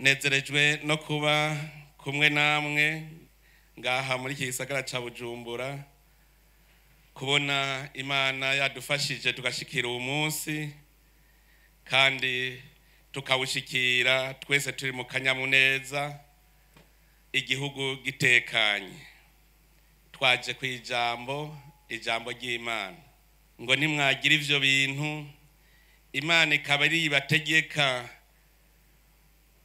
nezerejwe no kuba kumwe namwe ngaha muri iki gisagara ca Bujumbura, kubona Imana yadufashije tugashikira uwo munsi kandi tukawushikira twese turi mu kanyamuneza, igihugu gitekanye. Twaje kwijambo ijambo ry'Imana ngo nimwagira ivyo bintu Imana ikaba ari ibategeka,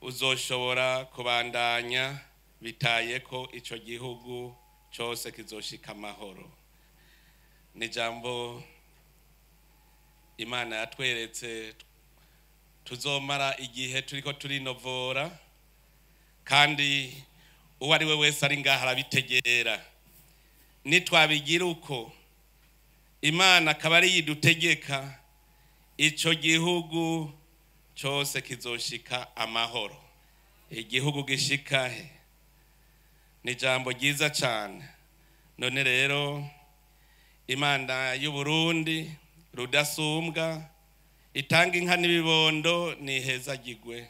uzoshobora kubandanya bitaye ko ico gihugu cyose kizoshika amahoro. Ni jambo Imana yatweretse tuzomara igihe turiko turinovora, kandi uwo ari we wese ari ngaha arabitegera. Nitwabigira uko Imana akaba ari yidutegeka, ico gihugu cyose kizoshika amahoro. Igihugu gishikahe ni jambo ryiza cyane. None rero Imana y'u Burundi rudasumbwa, itanga inka n'ibibondo nihezagirwe.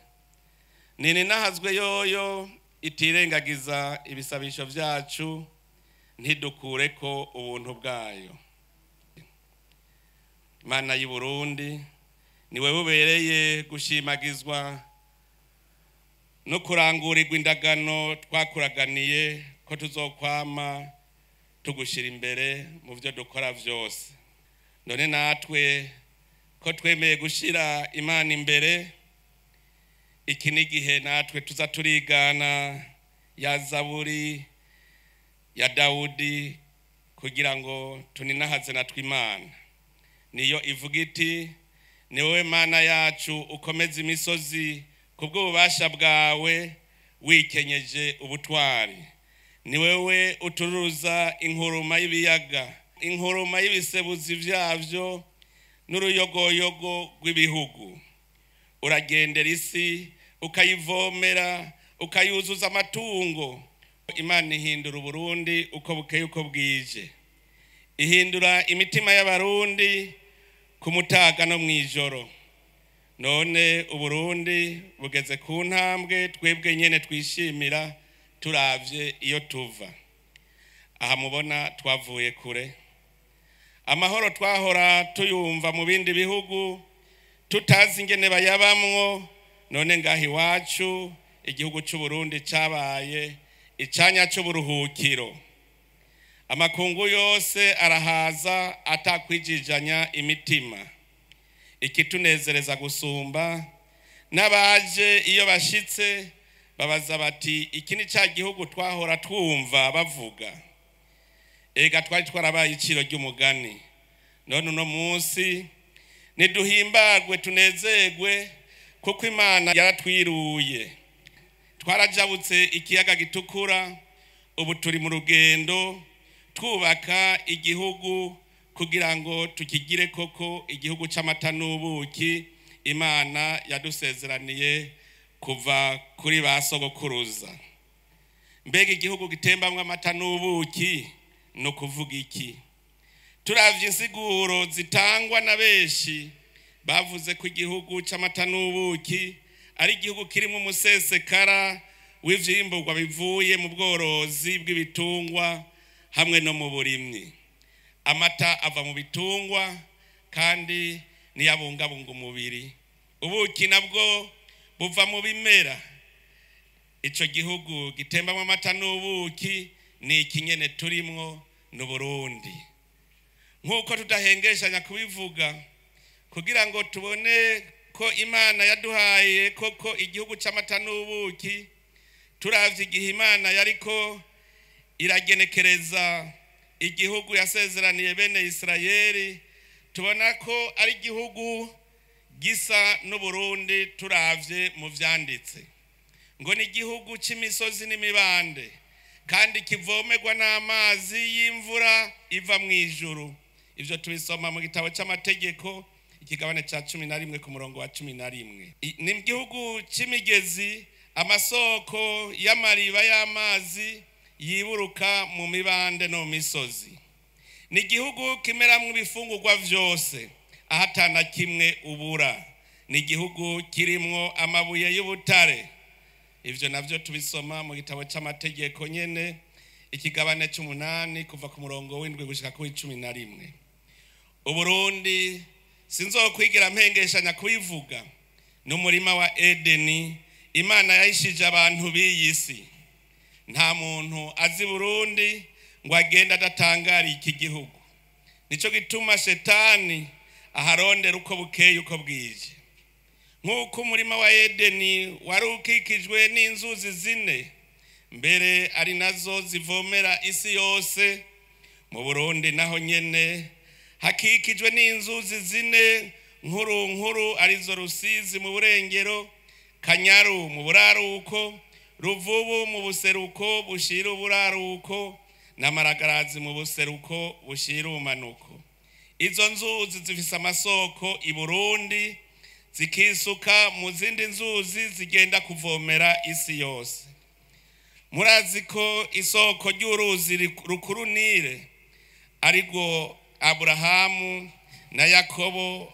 Nini nahazwe yoyo itirengagiza ibisabisho vyacu, ntidukureko ubuntu bwayo. Imana y'u Burundi niwe bubereye gushimagizwa no kurangurirwa indagano twakuraganiye ko tuzokwama tugushira imbere mu byo dukora vyose. None natwe ko twemeye gushira Imana imbere, iki ni gihe natwe tuza turigana ya Zaburi ya Dawudi kugira ngo tuninahaze natwe Imana. Niyo ivuga iti, ni wowe Mana yacu ukomeza imisozi kubw'ububasha bwawe wikenyeje ubutwari. Ni wewe uturuza inkuruma y'ibiyaga, inkuruma y'ibisebuzi vyavyo n'uruyogoyogo rw'ibihugu. Uragendera isi ukayivomera, ukayuzuza amatungo. Imana ihindura Uburundi uko bukeye uko bwije, ihindura imitima y'abarundi ku mutaga no mwijoro. None Uburundi bugeze ku ntambwe twebwe nyene twishimira turavye iyo tuva. Aha mubona twavuye kure. Amahoro twahora tuyumva mu bindi bihugu tutazi ingene bayabamwo, none ngaha iwacu igihugu cy'u Burundi cabaye icanya c'uburuhukiro. Amakungu yose arahaza atakwijijanya imitima. Ikitunezereza gusumba, n'abaje iyo bashitse babaza bati iki ni ca gihugu twahora twumva bavuga. Ega twari twarabaye iciro ry'umugani. None uno munsi niduhimbagwe tunezegwe kuko Imana yaratwiruye. Twarajabutse ikiyaga gitukura, ubu turi mu rugendo twubaka igihugu kugira ngo tukigire koko igihugu c'amata n'ubuki Imana yadusezeraniye kuva kuri ba sogokuruza. Mbega igihugu gitembamwe amata n'ubuki no kuvuga iki? Turavye insiguro zitangwa na benshi bavuze ko igihugu c'amata n'ubuki ari igihugu kirimo umusesekara w'ivyimburwa bivuye mu bworozi bw'ibitungwa hamwe no mu burimyi. Amata ava mu bitungwa kandi niyabungabunga umubiri. Ubuki nabwo buva mu bimera. Ico gihugu gitembamwe amata n'ubuki ni ikinyene turimwo no Burundi. Nkuko tudahengeshanya kubivuga, kugira ngo tubone ko Imana yaduhaye koko igihugu c'amata n'ubuki, turavye igihe Imana yariko iragenekereza igihugu yasezeraniye bene Israeli, tubona ko ari igihugu gisa n'Uburundi turavye mu vyanditse. Ngo ni igihugu c'imisozi n'imibande, kandi kivomerwa n'amazi y'imvura iva mu ijuru. Ivyo tubisoma mu gitabo c'amategeko ikigabane ca 11 ku murongo wa 11. Ni igihugu c'imigezi, amasoko y'amariba y'amazi yiburuka mu mibande no misozi. Ni igihugu kimeramwe ibifungurwa vyose ahatana kimwe ubura. Ni igihugu kirimwo amabuye y'ubutare ivyo navyo tubisoma mu gitabo c'amategeko nyene ikigabane c'8 kuva ku murongo w'indwi gushika ku 11. Uburundi sinzokwigira mpengeshanya kubivuga n'umurima wa Edeni Imana yayishije abantu b'iyisi. Nta muntu azi Burundi ngo agenda adatangara iki gihugu. Nico gituma Shetani aharondera uko bukeye uko bwije. Nk'uko umurima wa Edeni wari ukikijwe n'inzuzi zine, mbere ari nazo zivomera isi yose, mu Burundi naho nyene hakikijwe n'inzuzi zine nkuru nkuru arizo Rusizi mu burengero, Kanyaru mu buraruko, Ruvubu mu buseruko bushira uburaruko, na Maragarazi mu buseruko bushira umanuko. Izo nzuzi zifise amasoko i Burundi zikisuka mu zindi nzuzi zigenda kuvomera isi yose. Murazi ko isoko ry'uruzi rukuru Nile ariko Aburahamu na Yakobo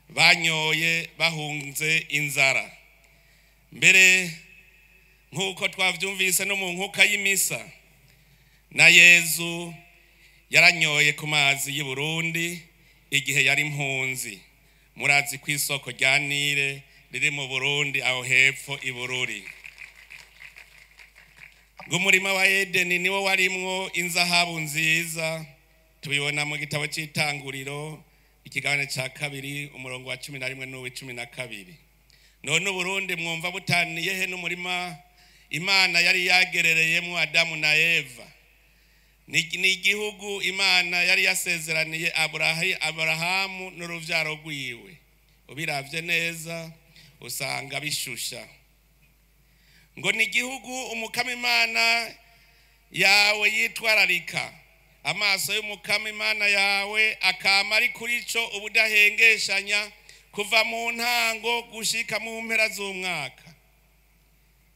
banyoye bahunze inzara. Mbere nk'uko twavyumvise no mu nkuka y'imisa, na Yezu yaranyoye ku mazi y'u Burundi igihe yari impunzi. Murazi ku isoko rya Nile riri mu Burundi aho hepfo i Bururi. Umurima wa Edeni niwo warimwo inzahabu nziza, tubibona mu gitabo c'Itanguriro ikigabane ca 2 umurongo wa 11 n'uwa 12. None Burundi mwumva butaniye he n'umurima Imana yari yagerereyemo Adamu na Eva? Ni igihugu Imana yari yasezeraniye Aburahamu n'uruvyaro rwiwe. Ubiravye neza usanga bishusha. Ngo ni igihugu umukama Imana yawe yitwararika. Amaso y'umukama Imana yawe akama ari kuri co ubudahengeshanya kuva mu ntango gushika mu mpera z'umwaka.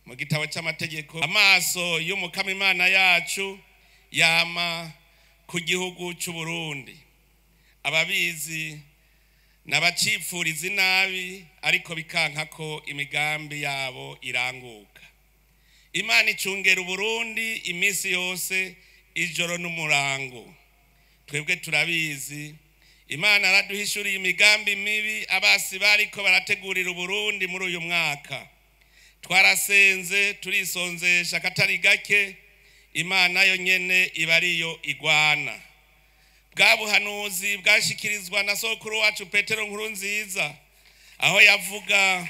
Mu gitabo c'amategeko, amaso y'umukama Imana yacu yama ku gihugu c'u Burundi. Ababizi n'abacipfuriza inabi ariko bikanka ko imigambi yabo iranguka. Imana icungera Burundi imisi yose ijoro n'umurango. Twebwe turabizi Imana araduhishuriye imigambi mibi abasi bariko barategurira Burundi muri uyu mwaka. Twarasenze turisonzesha katari gake, Imana yo nyene ibariyo igwana. Bwa buhanuzi bwashikirizwa na sokuru wacu Petero Nkurunziza aho yavuga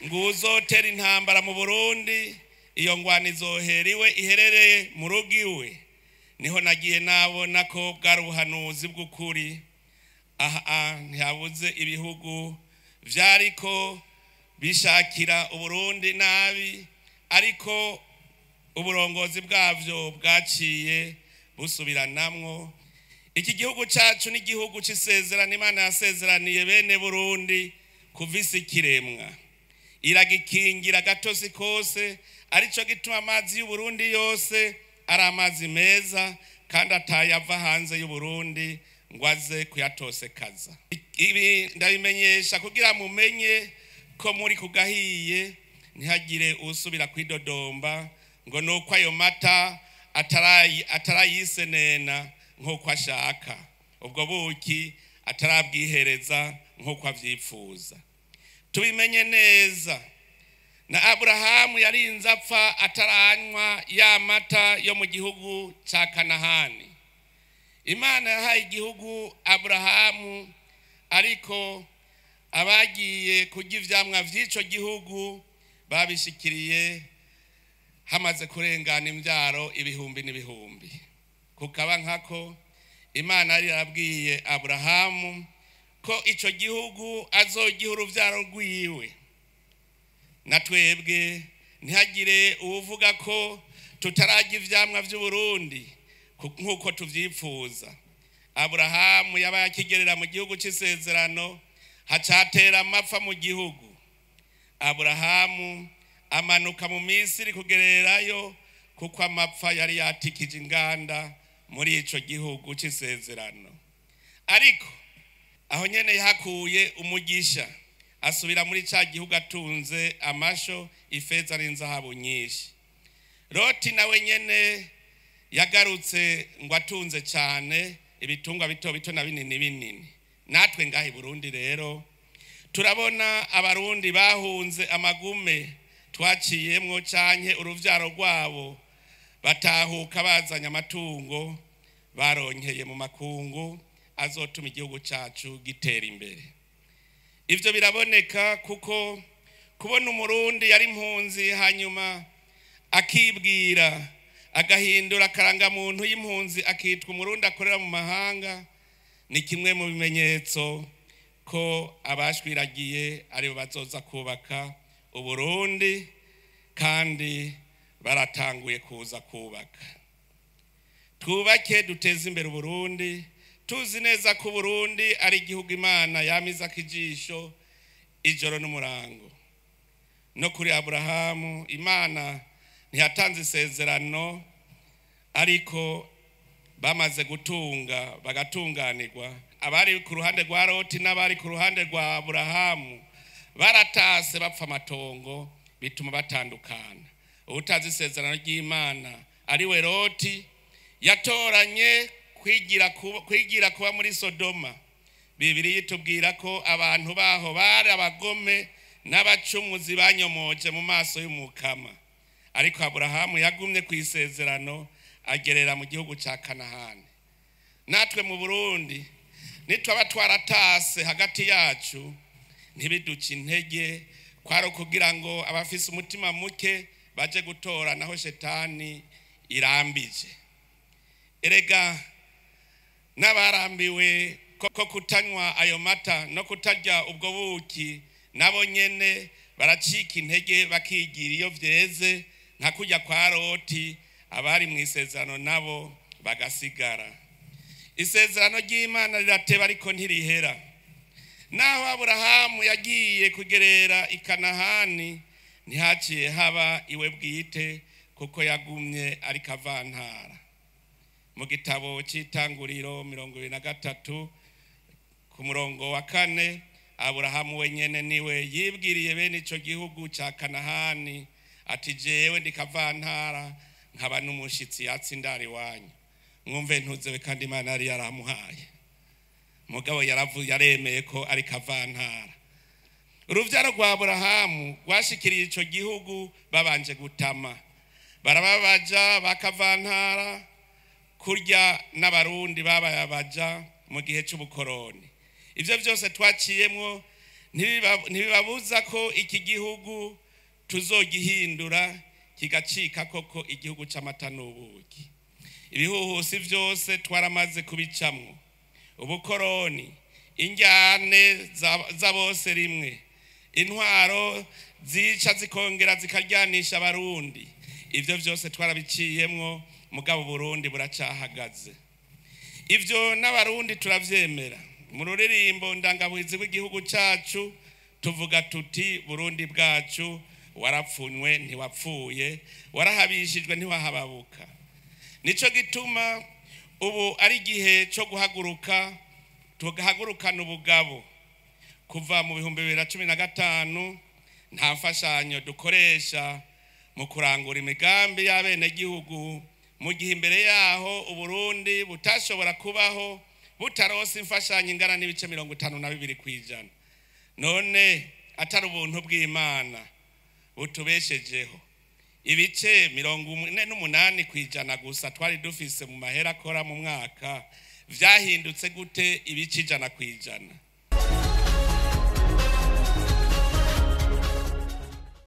ngo uzotera intambara mu Burundi, iyo ngwani izoheriwe iherereye mu rugiwe. Niho nagiye nabona ko bwari ubuhanuzi bw'ukuri. Ntihabuze ibihugu vyariko bishakira Uburundi nabi, ariko uburongozi bwavyo bwaciye busubiranamwo. Iki gihugu cacu ni igihugu c'isezerano Imana yasezeraniye bene Burundi kuvisa ikiremwa. Iragikingira gatosi kose, arico gituma amazi y'u Burundi yose ari amazi meza kandi atayava hanze y'u Burundi ngo aze kuyatosekaza. Ibi ndabimenyesha kugira mumenye ko muri kugahiye ntihagire usubira kwidodomba ngo nuko ayo mata atarayisenena nk'uko ashaka, ubwo buki atarabwihereza nk'uko avyipfuza. Tubimenye neza na Aburahamu yarinze apfa ataranywa ya mata yo mu gihugu ca Kanahani. Imana yahaye igihugu Aburahamu, ariko abagiye kurya ivyamwa vy'ico gihugu babishikiriye hamaze kurengana imvyaro ibihumbi n'ibihumbi. Kukaba nkako Imana yari yarabwiye Aburahamu ko ico gihugu azogiha uruvyaro rwiwe. Na twebwe ntihagire uvuga ko tutarajya ivyamwa vy'u Burundi nk'uko tuvyipfuza. Aburahamu yabaye akigerera mu gihugu c'isezerano, hacatera amapfa mu gihugu. Aburahamu amanuka mu Misiri kugererayo kuko amapfa yari yatikije inganda muri ico gihugu c'isezerano. Ariko aho nyene yahakuye umugisha. asubira muri cya gihugu atunze amasho, ifeza n'inzahabu nyinshi. Loti nawe nyene yagarutse ngo atunze cyane ibitungwa bito bito na binini binini. Natwe ngaha i Burundi rero turabona abarundi bahunze amagume twaciyemwo canke uruvyaro rwabo batahuka bazanya amatungo baronkeye mu makungu azotuma igihugu cacu gitera imbere. Ivyo biraboneka kuko kubona umurundi yari impunzi hanyuma akibwira agahindura akarangamuntu y'impunzi akitwa umurundi akorera mu mahanga ni kimwe mu bimenyetso ko abashwiragiye aribo bazoza kubaka Uburundi kandi baratanguye kuza kubaka. Twubake duteze imbere Uburundi, tuzi neza ko Burundi ari igihugu Imana yamiza kijisho ijoro n'umurango. No kuri Aburahamu Imana ntiyatanze isezerano, ariko bamaze gutunga bagatunganirwa. Abari ku ruhande rwa Loti n'abari ku ruhande rwa Aburahamu baratase bapfa amatongo, bituma batandukana. Utazi isezerano ry'Imana ari we Loti yatoranye kwigira kuba muri Sodoma. Bibiliya itubwira ko abantu baho bari abagome n'abacumuzi banyomoje mu maso y'Umukama. Ariko Aburahamu yagumye ku isezerano agerera mu gihugu cya Kanahani. Natwe mu Burundi nitwaba twaratase hagati yacu ntibiduce intege, kwaro kugira ngo abafise umutima muke baje gutora naho shetani irambije. Erega n'abarambiwe ko kutanywa ayo mata no kutarya ubwo buki nabo nyene baracika intege bakigira iyo vyeze nka kujya kwa Loti. Abari mu isezerano nabo bagasigara. Isezerano ry'Imana rirateba ariko ntirihera. Naho Aburahamu yagiye kugerera i Kanahani ntihaciye haba iwe bwite, kuko yagumye ari kavantara. Mu gitabo cy'Itanguriro 23 ku murongo wa 4, Aburahamu wenyene niwe yibwiriye bene ico gihugu cya Kanahani ati jewe ndi kavantara nkaba n'umushitsi yatsindari wanyu. Mwumve ntuzewe kandi Imana yari yaramuhaye. Mugabo yaremeye ko ari kavantara. Uruvyaro rwa Aburahamu rwashikiriye ico gihugu babanje gutama, barababaja bakavantara kurya n'abarundi babayabaja mu gihe cy'ubukoroni. Ivyo byose twaciyemwo ntibibabuza ko iki gihugu tuzogihindura kigacika koko igihugu c'amata n'ubuki. Ibihuhusi byose twaramaze kubicamwo. Ubukoroni, injyane za bose rimwe, intwaro zica zikongera zikaryanisha abarundi. Ivyo byose twarabiciyemwo, mugabo Burundi buracahagaze. Ivyo n'abarundi turavyemera. Mu ruririmbo ndangabuhizi w'igihugu cacu tuvuga tuti Burundi bwacu warapfunywe ntiwapfuye, warahabishijwe ntiwahababuka. Nico gituma ubu ari gihe cyo guhaguruka, tugahagurukana ubugabo. Kuva mu 2015 nta mfashanyo dukoresha mu kurangura imigambi y'abene gihugu, mu gihe imbere yaho Uburundi butashobora kubaho butarose imfashanyo ingana n'ibice 52%. None atari ubuntu bw'Imana butubeshejeho. Ibice 48% gusa twari dufise mu mahera akora mu mwaka vyahindutse gute ibice 100%?